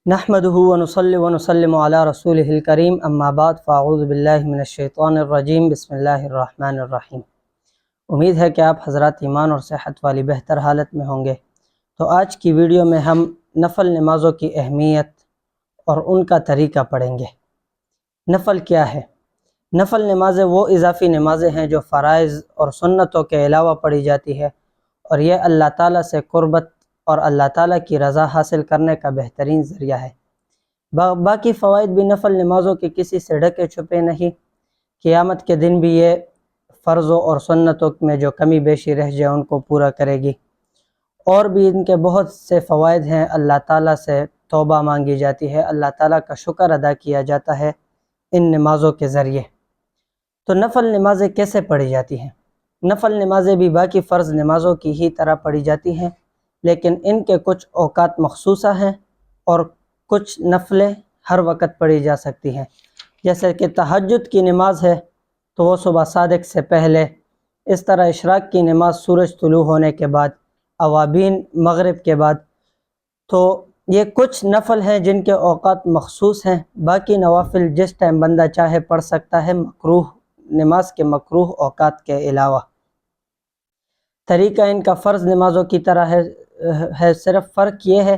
نحمدہ ونصلی ونسلم علی رسولہ الکریم اما بعد فاعوذ باللہ من الشیطان الرجیم بسم اللہ الرحمن الرحیم۔ امید ہے کہ آپ حضرات ایمان اور صحت والی بہتر حالت میں ہوں گے۔ تو آج کی ویڈیو میں ہم نفل نمازوں کی اہمیت اور ان کا طریقہ پڑھیں گے۔ نفل کیا ہے؟ نفل نمازیں وہ اضافی نمازیں ہیں جو فرائض اور سنتوں کے علاوہ پڑھی جاتی ہے، اور یہ اللہ تعالیٰ سے قربت اور اللہ تعالیٰ کی رضا حاصل کرنے کا بہترین ذریعہ ہے۔ باقی فوائد بھی نفل نمازوں کے کسی سے ڈھکے چھپے نہیں۔ قیامت کے دن بھی یہ فرضوں اور سنتوں میں جو کمی بیشی رہ جائے ان کو پورا کرے گی۔ اور بھی ان کے بہت سے فوائد ہیں۔ اللہ تعالیٰ سے توبہ مانگی جاتی ہے، اللہ تعالیٰ کا شکر ادا کیا جاتا ہے ان نمازوں کے ذریعے۔ تو نفل نمازیں کیسے پڑھی جاتی ہیں؟ نفل نمازیں بھی باقی فرض نمازوں کی ہی طرح پڑھی جاتی ہیں، لیکن ان کے کچھ اوقات مخصوصہ ہیں اور کچھ نفلیں ہر وقت پڑھی جا سکتی ہیں۔ جیسے کہ تہجد کی نماز ہے تو وہ صبح صادق سے پہلے، اس طرح اشراق کی نماز سورج طلوع ہونے کے بعد، اوابین مغرب کے بعد۔ تو یہ کچھ نفل ہیں جن کے اوقات مخصوص ہیں، باقی نوافل جس ٹائم بندہ چاہے پڑھ سکتا ہے، مکروہ نماز کے مکروہ اوقات کے علاوہ۔ طریقہ ان کا فرض نمازوں کی طرح ہے، صرف فرق یہ ہے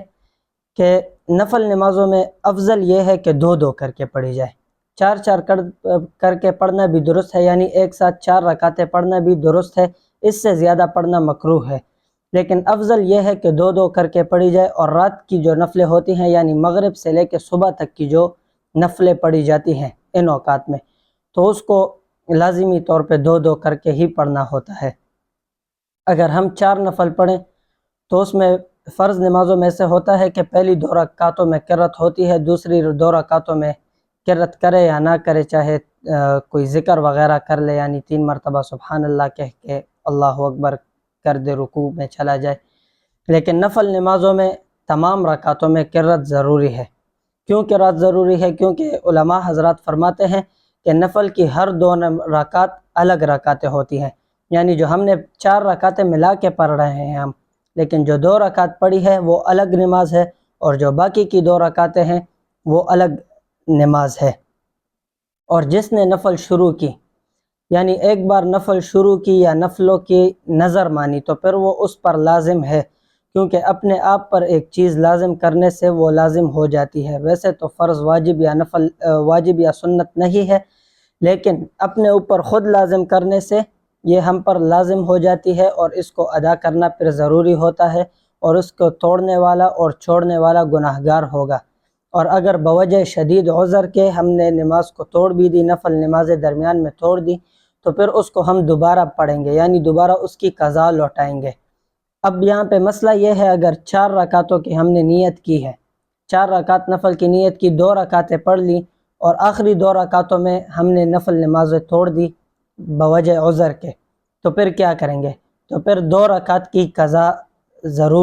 کہ نفل نمازوں میں افضل یہ ہے کہ دو دو کر کے پڑھی جائے۔ چار چار کر کے پڑھنا بھی درست ہے، یعنی ایک ساتھ 4 رکعتیں پڑھنا بھی درست ہے، اس سے زیادہ پڑھنا مکروہ ہے، لیکن افضل یہ ہے کہ دو دو کر کے پڑھی جائے۔ اور رات کی جو نفلیں ہوتی ہیں، یعنی مغرب سے لے کے صبح تک کی جو نفلیں پڑھی جاتی ہیں ان اوقات میں، تو اس کو لازمی طور پہ دو دو کر کے ہی پڑھنا ہوتا ہے۔ اگر ہم 4 نفل پڑھیں تو اس میں فرض نمازوں میں سے ہوتا ہے کہ پہلی 2 رکعتوں میں قرات ہوتی ہے، دوسری 2 رکعتوں میں قرات کرے یا نہ کرے، چاہے کوئی ذکر وغیرہ کر لے، یعنی 3 مرتبہ سبحان اللہ کہہ کے اللہ اکبر کر دے، رکوع میں چلا جائے۔ لیکن نفل نمازوں میں تمام رکعتوں میں قرات ضروری ہے۔ کیوں قرات ضروری ہے؟ کیونکہ علماء حضرات فرماتے ہیں کہ نفل کی ہر 2 رکعت الگ رکعتیں ہوتی ہیں، یعنی جو ہم نے 4 رکعتیں ملا کے پڑھ رہے ہیں ہم، لیکن جو 2 رکعت پڑھی ہے وہ الگ نماز ہے، اور جو باقی کی 2 رکعتیں ہیں وہ الگ نماز ہے۔ اور جس نے نفل شروع کی، یعنی ایک بار نفل شروع کی یا نفلوں کی نظر مانی، تو پھر وہ اس پر لازم ہے، کیونکہ اپنے آپ پر ایک چیز لازم کرنے سے وہ لازم ہو جاتی ہے۔ ویسے تو فرض واجب یا سنت نہیں ہے، لیکن اپنے اوپر خود لازم کرنے سے یہ ہم پر لازم ہو جاتی ہے، اور اس کو ادا کرنا پھر ضروری ہوتا ہے، اور اس کو توڑنے والا اور چھوڑنے والا گناہگار ہوگا۔ اور اگر بوجہ شدید عذر کے ہم نے نماز کو توڑ بھی دی، نفل نمازیں درمیان میں توڑ دی، تو پھر اس کو ہم دوبارہ پڑھیں گے، یعنی دوبارہ اس کی قضا لوٹائیں گے۔ اب یہاں پہ مسئلہ یہ ہے، اگر 4 رکعتوں کی ہم نے نیت کی ہے، 4 رکعت نفل کی نیت کی، 2 رکعتیں پڑھ لی، اور آخری 2 رکعتوں میں ہم نے نفل نمازیں توڑ دی بوجہ عذر کے، تو پھر کیا کریں گے؟ تو پھر 2 رکعت کی قضا ضرور